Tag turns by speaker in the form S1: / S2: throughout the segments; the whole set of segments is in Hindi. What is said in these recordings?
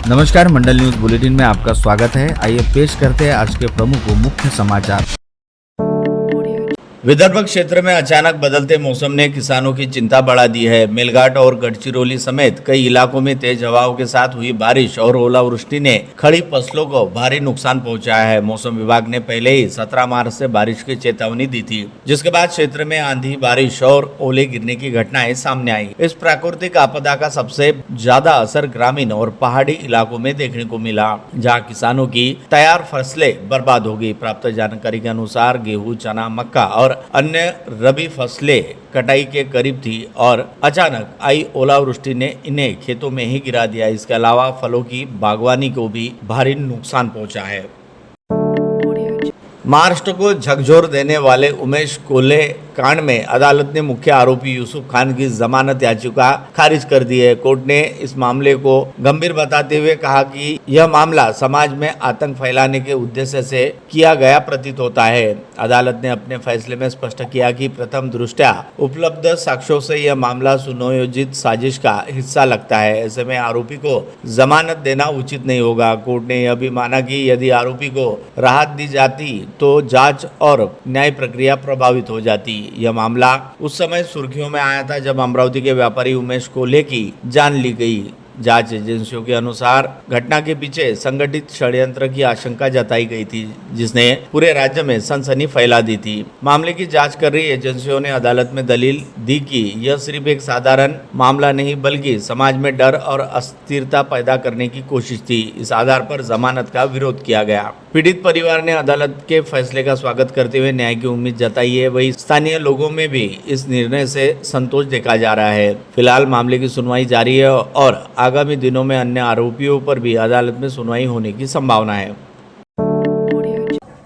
S1: नमस्कार, मंडल न्यूज बुलेटिन में आपका स्वागत है। आइए पेश करते हैं आज के प्रमुख मुख्य समाचार। विदर्भ क्षेत्र में अचानक बदलते मौसम ने किसानों की चिंता बढ़ा दी है। मेलघाट और गढ़चिरौली समेत कई इलाकों में तेज हवाओं के साथ हुई बारिश और ओलावृष्टि ने खड़ी फसलों को भारी नुकसान पहुंचाया है। मौसम विभाग ने पहले ही 17 मार्च से बारिश की चेतावनी दी थी, जिसके बाद क्षेत्र में आंधी, बारिश और ओले गिरने की घटनाएं सामने आई। इस प्राकृतिक आपदा का सबसे ज्यादा असर ग्रामीण और पहाड़ी इलाकों में देखने को मिला, जहाँ किसानों की तैयार फसलें बर्बाद हो गई। प्राप्त जानकारी के अनुसार गेहूं, चना, मक्का और अन्य रबी फसलें कटाई के करीब थी और अचानक आई ओलावृष्टि ने इन्हें खेतों में ही गिरा दिया। इसके अलावा फलों की बागवानी को भी भारी नुकसान पहुंचा है। महाराष्ट्र को झकझोर देने वाले उमेश कोल्हे कांड में अदालत ने मुख्य आरोपी यूसुफ खान की जमानत याचिका खारिज कर दी है। कोर्ट ने इस मामले को गंभीर बताते हुए कहा कि यह मामला समाज में आतंक फैलाने के उद्देश्य से किया गया प्रतीत होता है। अदालत ने अपने फैसले में स्पष्ट किया कि प्रथम दृष्टया उपलब्ध साक्ष्यों से यह मामला सुनियोजित साजिश का हिस्सा लगता है। ऐसे में आरोपी को जमानत देना उचित नहीं होगा। कोर्ट ने यह भी माना कि यदि आरोपी को राहत दी जाती तो जांच और न्याय प्रक्रिया प्रभावित हो जाती। यह मामला उस समय सुर्खियों में आया था जब अमरावती के व्यापारी उमेश कोल्हे की जान ली गई। जांच एजेंसियों के अनुसार घटना के पीछे संगठित षड्यंत्र की आशंका जताई गई थी, जिसने पूरे राज्य में सनसनी फैला दी थी। मामले की जांच कर रही एजेंसियों ने अदालत में दलील दी कि यह सिर्फ एक साधारण मामला नहीं बल्कि समाज में डर और अस्थिरता पैदा करने की कोशिश थी। इस आधार पर जमानत का विरोध किया गया। पीड़ित परिवार ने अदालत के फैसले का स्वागत करते हुए न्याय की उम्मीद जताई है। वहीं स्थानीय लोगों में भी इस निर्णय से संतोष देखा जा रहा है। फिलहाल मामले की सुनवाई जारी है और आगामी दिनों में अन्य आरोपियों पर भी अदालत में सुनवाई होने की संभावना है।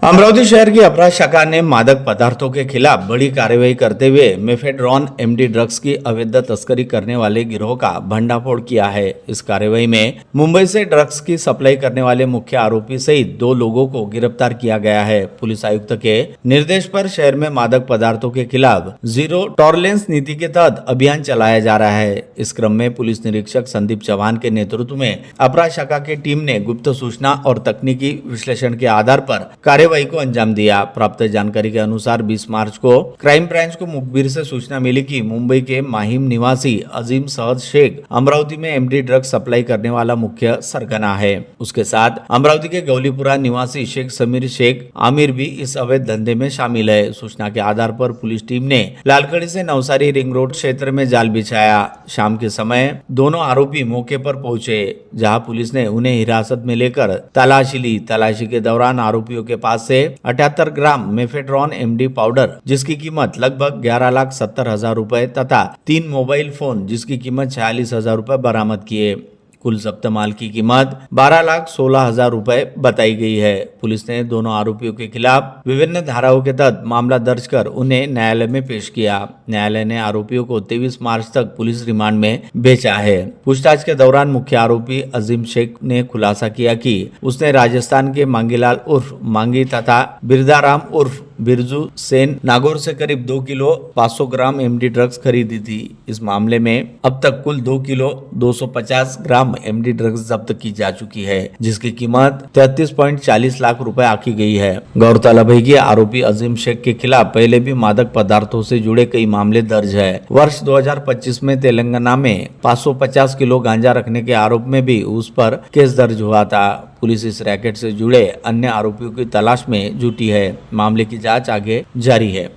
S1: अमरावती शहर की अपराध शाखा ने मादक पदार्थों के खिलाफ बड़ी कार्रवाई करते हुए मेफेड्रॉन एमडी ड्रग्स की अवैध तस्करी करने वाले गिरोह का भंडाफोड़ किया है। इस कार्रवाई में मुंबई से ड्रग्स की सप्लाई करने वाले मुख्य आरोपी सहित 2 लोगों को गिरफ्तार किया गया है। पुलिस आयुक्त के निर्देश पर शहर में मादक पदार्थों के खिलाफ जीरो टॉलरेंस नीति के तहत अभियान चलाया जा रहा है। इस क्रम में पुलिस निरीक्षक संदीप चौहान के नेतृत्व में अपराध शाखा की टीम ने गुप्त सूचना और तकनीकी विश्लेषण के आधार पर कार्रवाई को अंजाम दिया। प्राप्त जानकारी के अनुसार 20 मार्च को क्राइम ब्रांच को मुखबिर से सूचना मिली कि मुंबई के माहिम निवासी अजीम सहद शेख अमरावती में एमडी ड्रग सप्लाई करने वाला मुख्य सरगना है। उसके साथ अमरावती के गौलीपुरा निवासी शेख समीर शेख आमिर भी इस अवैध धंधे में शामिल है। सूचना के आधार पर पुलिस टीम ने लालगढ़ से नवसारी रिंग रोड क्षेत्र में जाल बिछाया। शाम के समय दोनों आरोपी मौके पर पहुंचे, जहां पुलिस ने उन्हें हिरासत में लेकर तलाशी ली। तलाशी के दौरान आरोपियों के पास से 78 ग्राम मेफेड्रॉन एमडी पाउडर जिसकी कीमत लगभग 11,70,000 रुपए तथा 3 मोबाइल फोन जिसकी कीमत 46,000 रुपए बरामद किए। कुल जब्त माल की कीमत 12,16,000 रुपए बताई गई है। पुलिस ने दोनों आरोपियों के खिलाफ विभिन्न धाराओं के तहत मामला दर्ज कर उन्हें न्यायालय में पेश किया। न्यायालय ने आरोपियों को 23 मार्च तक पुलिस रिमांड में भेजा है। पूछताछ के दौरान मुख्य आरोपी अजीम शेख ने खुलासा किया कि उसने राजस्थान के मांगीलाल उर्फ मांगी तथा बिरदाराम उर्फ बिरजू सेन नागौर से करीब 2 किलो 500 ग्राम एमडी ड्रग्स खरीदी थी। इस मामले में अब तक कुल 2 किलो 250 ग्राम एमडी ड्रग्स जब्त की जा चुकी है, जिसकी कीमत 33.40 लाख रुपए आकी गई है। गौरतलब है कि आरोपी अजीम शेख के खिलाफ पहले भी मादक पदार्थों से जुड़े कई मामले दर्ज है। वर्ष 2025 में तेलंगाना में 550 किलो गांजा रखने के आरोप में भी उस पर केस दर्ज हुआ था। पुलिस इस रैकेट से जुड़े अन्य आरोपियों की तलाश में जुटी है। मामले की जांच आगे जारी है।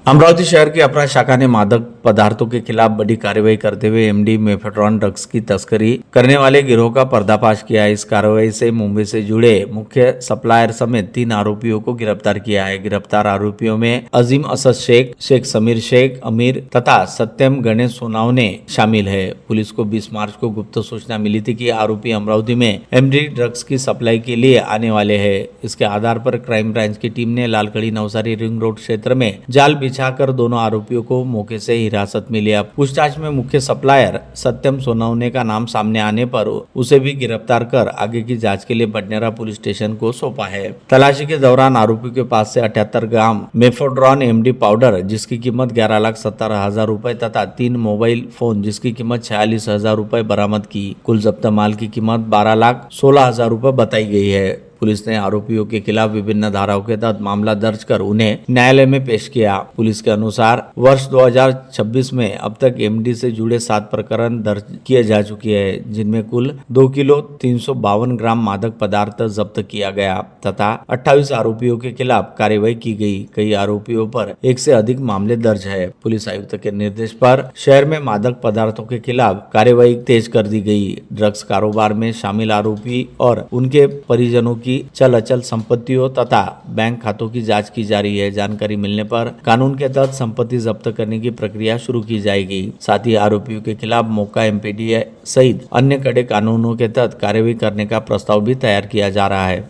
S1: अमरावती शहर की अपराध शाखा ने मादक पदार्थों के खिलाफ बड़ी कार्रवाई करते हुए एमडी मेफेड्रॉन ड्रग्स की तस्करी करने वाले गिरोह का पर्दाफाश किया है। इस कार्रवाई से मुंबई से जुड़े मुख्य सप्लायर समेत 3 आरोपियों को गिरफ्तार किया है। गिरफ्तार आरोपियों में अजीम असद शेख, शेख समीर शेख अमीर तथा सत्यम गणेश सोनावने शामिल है। पुलिस को 20 मार्च को गुप्त सूचना मिली थी कि आरोपी अमरावती में एमडी ड्रग्स की सप्लाई के लिए आने वाले हैं। इसके आधार पर क्राइम ब्रांच की टीम ने लालगढ़ नवसारी रिंग रोड क्षेत्र में जाल पीछा कर दोनों आरोपियों को मौके से हिरासत में लिया। पूछताछ में मुख्य सप्लायर सत्यम सोनवने का नाम सामने आने पर उसे भी गिरफ्तार कर आगे की जांच के लिए बडनेरा पुलिस स्टेशन को सौंपा है। तलाशी के दौरान आरोपी के पास से 78 ग्राम मेफेड्रॉन एमडी पाउडर जिसकी कीमत 11,70,000 रुपए तथा 3 मोबाइल फोन जिसकी कीमत 46,000 रुपए बरामद की। कुल जब्त माल की कीमत 12,16,000 रुपए बताई गई है। पुलिस ने आरोपियों के खिलाफ विभिन्न धाराओं के तहत मामला दर्ज कर उन्हें न्यायालय में पेश किया। पुलिस के अनुसार वर्ष 2026 में अब तक एमडी से जुड़े 7 प्रकरण दर्ज किए जा चुके हैं, जिनमें कुल 2 किलो 352 ग्राम मादक पदार्थ जब्त किया गया तथा 28 आरोपियों के खिलाफ कार्रवाई की गई। कई आरोपियों पर 1 से अधिक मामले दर्ज है। पुलिस आयुक्त के निर्देश पर शहर में मादक पदार्थों के खिलाफ कार्रवाई तेज कर दी गई। ड्रग्स कारोबार में शामिल आरोपी और उनके परिजनों की चल अचल संपत्तियों तथा बैंक खातों की जांच की जा रही है। जानकारी मिलने पर कानून के तहत संपत्ति जब्त करने की प्रक्रिया शुरू की जाएगी। साथ ही आरोपियों के खिलाफ मौका एमपीडी सहित अन्य कड़े कानूनों के तहत कार्रवाई करने का प्रस्ताव भी तैयार किया जा रहा है।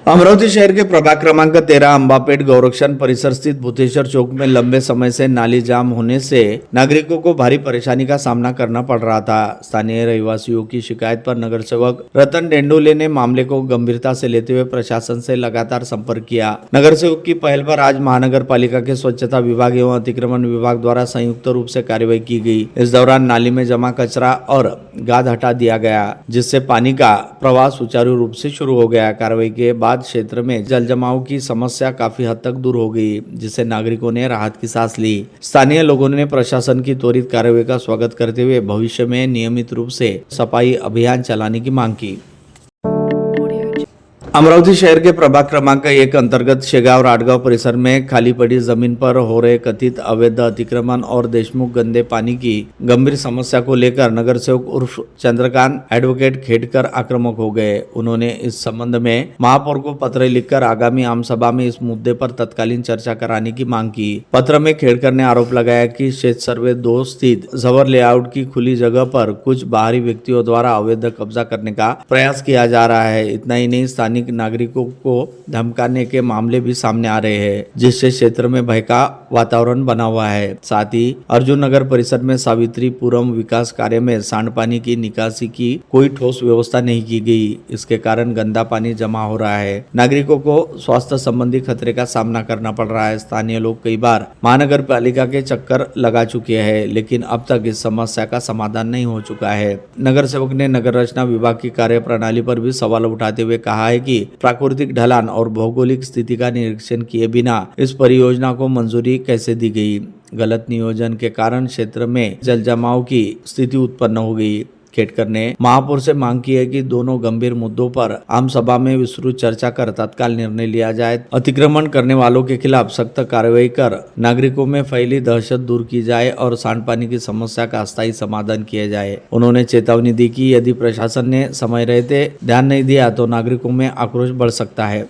S1: अमरावती शहर के प्रभाग क्रमांक 13 अंबापेट गौरक्षण परिसर स्थित भूतेश्वर चौक में लंबे समय से नाली जाम होने से नागरिकों को भारी परेशानी का सामना करना पड़ रहा था। स्थानीय रहवासियों की शिकायत पर नगर सेवक रतन डेंडोले ने मामले को गंभीरता से लेते हुए प्रशासन से लगातार संपर्क किया। नगर सेवक की पहल पर आज महानगर पालिका के स्वच्छता विभाग एवं अतिक्रमण विभाग द्वारा संयुक्त रूप से कार्रवाई की गई। इस दौरान नाली में जमा कचरा और गाद हटा दिया गया, जिससे पानी का प्रवाह सुचारू रूप से शुरू हो गया। कार्रवाई के बाद क्षेत्र में जल जमाव की समस्या काफी हद तक दूर हो गई, जिससे नागरिकों ने राहत की सांस ली। स्थानीय लोगों ने प्रशासन की त्वरित कार्रवाई का स्वागत करते हुए भविष्य में नियमित रूप से सफाई अभियान चलाने की मांग की। अमरावती शहर के प्रभाग क्रमांक 1 अंतर्गत शेगांव राटगांव परिसर में खाली पड़ी जमीन पर हो रहे कथित अवैध अतिक्रमण और देशमुख गंदे पानी की गंभीर समस्या को लेकर नगर सेवक उर्फ चंद्रकांत एडवोकेट खेड़कर आक्रामक हो गए। उन्होंने इस संबंध में महापौर को पत्र लिखकर आगामी आम सभा में इस मुद्दे पर तत्कालीन चर्चा कराने की मांग की। पत्र में खेड़कर ने आरोप लगाया कि क्षेत्र सर्वे 2 स्थित जवर लेआउट की खुली जगह पर कुछ बाहरी व्यक्तियों द्वारा अवैध कब्जा करने का प्रयास किया जा रहा है। इतना ही नहीं, स्थानीय नागरिकों को धमकाने के मामले भी सामने आ रहे हैं, जिससे क्षेत्र में भय का वातावरण बना हुआ है। साथ ही अर्जुन नगर परिसर में सावित्रीपुरम विकास कार्य में सांडपानी की निकासी की कोई ठोस व्यवस्था नहीं की गई। इसके कारण गंदा पानी जमा हो रहा है। नागरिकों को स्वास्थ्य संबंधी खतरे का सामना करना पड़ रहा है। स्थानीय लोग कई बार महानगर पालिका के चक्कर लगा चुके हैं, लेकिन अब तक इस समस्या का समाधान नहीं हो चुका है। नगर सेवक ने नगर रचना विभाग की कार्य प्रणाली पर भी सवाल उठाते हुए कहा है कि प्राकृतिक ढलान और भौगोलिक स्थिति का निरीक्षण किए बिना इस परियोजना को मंजूरी कैसे दी गई। गलत नियोजन के कारण क्षेत्र में जल जमाव की स्थिति उत्पन्न हो गई। खेड़कर ने महापौर से मांग की है कि दोनों गंभीर मुद्दों पर आम सभा में विस्तृत चर्चा कर तत्काल निर्णय लिया जाए। अतिक्रमण करने वालों के खिलाफ सख्त कार्रवाई कर नागरिकों में फैली दहशत दूर की जाए और सांडपानी की समस्या का अस्थायी समाधान किया जाए। उन्होंने चेतावनी दी कि यदि प्रशासन ने समय रहते ध्यान नहीं दिया तो नागरिकों में आक्रोश बढ़ सकता है।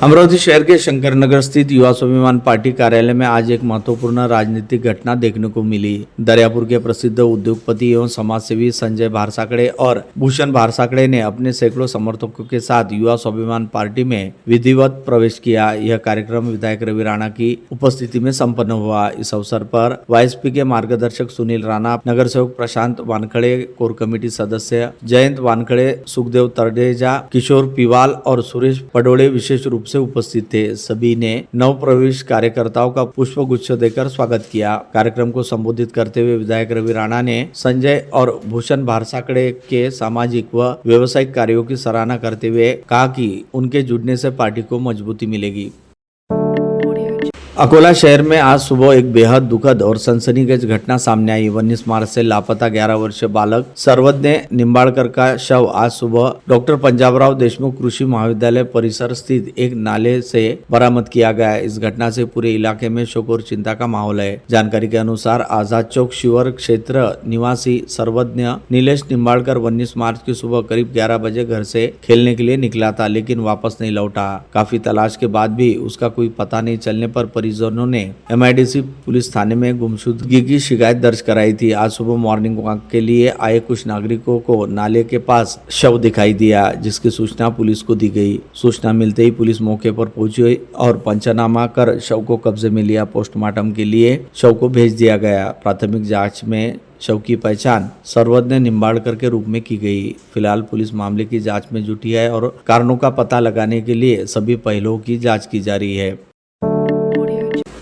S1: अमरावती शहर के शंकरनगर स्थित युवा स्वाभिमान पार्टी कार्यालय में आज एक महत्वपूर्ण राजनीतिक घटना देखने को मिली। दरियापुर के प्रसिद्ध उद्योगपति एवं समाजसेवी संजय भारसाकड़े और भूषण भारसाकड़े ने अपने सैकड़ों समर्थकों के साथ युवा स्वाभिमान पार्टी में विधिवत प्रवेश किया। यह कार्यक्रम विधायक रवि राणा की उपस्थिति में संपन्न हुआ। इस अवसर पर वाईएसपी के मार्गदर्शक सुनील राणा, नगर सेवक प्रशांत वानखड़े, कोर कमेटी सदस्य जयंत वानखड़े, सुखदेव तरडेजा, किशोर पिवाल और सुरेश पडोले विशेष रूप से उपस्थित थे। सभी ने नव प्रवेश कार्यकर्ताओं का पुष्प गुच्छ देकर स्वागत किया। कार्यक्रम को संबोधित करते हुए विधायक रवि राणा ने संजय और भूषण भारसाकड़े के सामाजिक व व्यवसायिक कार्यों की सराहना करते हुए कहा कि उनके जुड़ने से पार्टी को मजबूती मिलेगी। अकोला शहर में आज सुबह एक बेहद दुखद और सनसनीखेज घटना सामने आई। 19 मार्च से लापता 11 वर्षीय बालक सर्वज्ञ निंबाड़कर का शव आज सुबह डॉक्टर पंजाबराव देशमुख कृषि महाविद्यालय परिसर स्थित एक नाले से बरामद किया गया। इस घटना से पूरे इलाके में शोक और चिंता का माहौल है। जानकारी के अनुसार आजाद चौक शिवर क्षेत्र निवासी सर्वज्ञ नीलेश निंबाड़कर 19 मार्च की सुबह करीब 11 बजे घर से खेलने के लिए निकला था, लेकिन वापस नहीं लौटा। काफी तलाश के बाद भी उसका कोई पता नहीं चलने पर परिजनों ने MIDC पुलिस थाने में गुमशुदगी की शिकायत दर्ज कराई थी। आज सुबह मॉर्निंग वॉक के लिए आए कुछ नागरिकों को नाले के पास शव दिखाई दिया, जिसकी सूचना पुलिस को दी गई। सूचना मिलते ही पुलिस मौके पर पहुंची और पंचनामा कर शव को कब्जे में लिया। पोस्टमार्टम के लिए शव को भेज दिया गया। प्राथमिक जांच में शव की पहचान सर्वज्ञ निम्बाड़कर के रूप में की गई। फिलहाल पुलिस मामले की जांच में जुटी है और कारणों का पता लगाने के लिए सभी पहलुओं की जांच की जा रही है।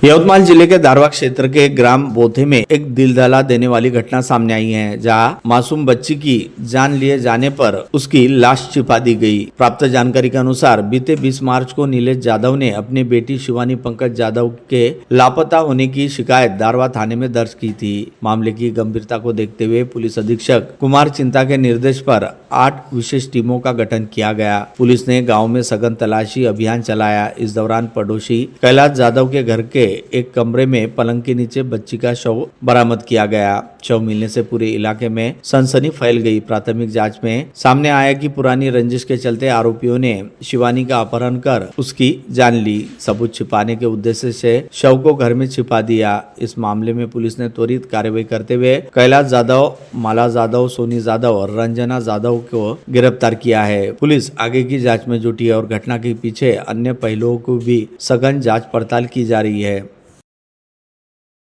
S1: यवतमाल जिले के दारवा क्षेत्र के ग्राम बोथे में एक दिल दहला देने वाली घटना सामने आई है, जहां मासूम बच्ची की जान लिए जाने पर उसकी लाश छिपा दी गई। प्राप्त जानकारी के अनुसार बीते 20 मार्च को नीलेश जाधव ने अपनी बेटी शिवानी पंकज जाधव के लापता होने की शिकायत दारवा थाने में दर्ज की थी। मामले की गंभीरता को देखते हुए पुलिस अधीक्षक कुमार चिंता के निर्देश पर 8 विशेष टीमों का गठन किया गया। पुलिस ने गाँव में सघन तलाशी अभियान चलाया। इस दौरान पड़ोसी कैलाश जाधव के घर के एक कमरे में पलंग के नीचे बच्ची का शव बरामद किया गया। शव मिलने से पूरे इलाके में सनसनी फैल गई। प्राथमिक जांच में सामने आया कि पुरानी रंजिश के चलते आरोपियों ने शिवानी का अपहरण कर उसकी जान ली। सबूत छिपाने के उद्देश्य से शव को घर में छिपा दिया। इस मामले में पुलिस ने त्वरित कार्रवाई करते हुए कैलाश जाधव, माला जाधव, सोनी जाधव और रंजना जाधव को गिरफ्तार किया है। पुलिस आगे की जाँच में जुटी है और घटना के पीछे अन्य पहलुओं को भी सघन जाँच पड़ताल की जा रही है।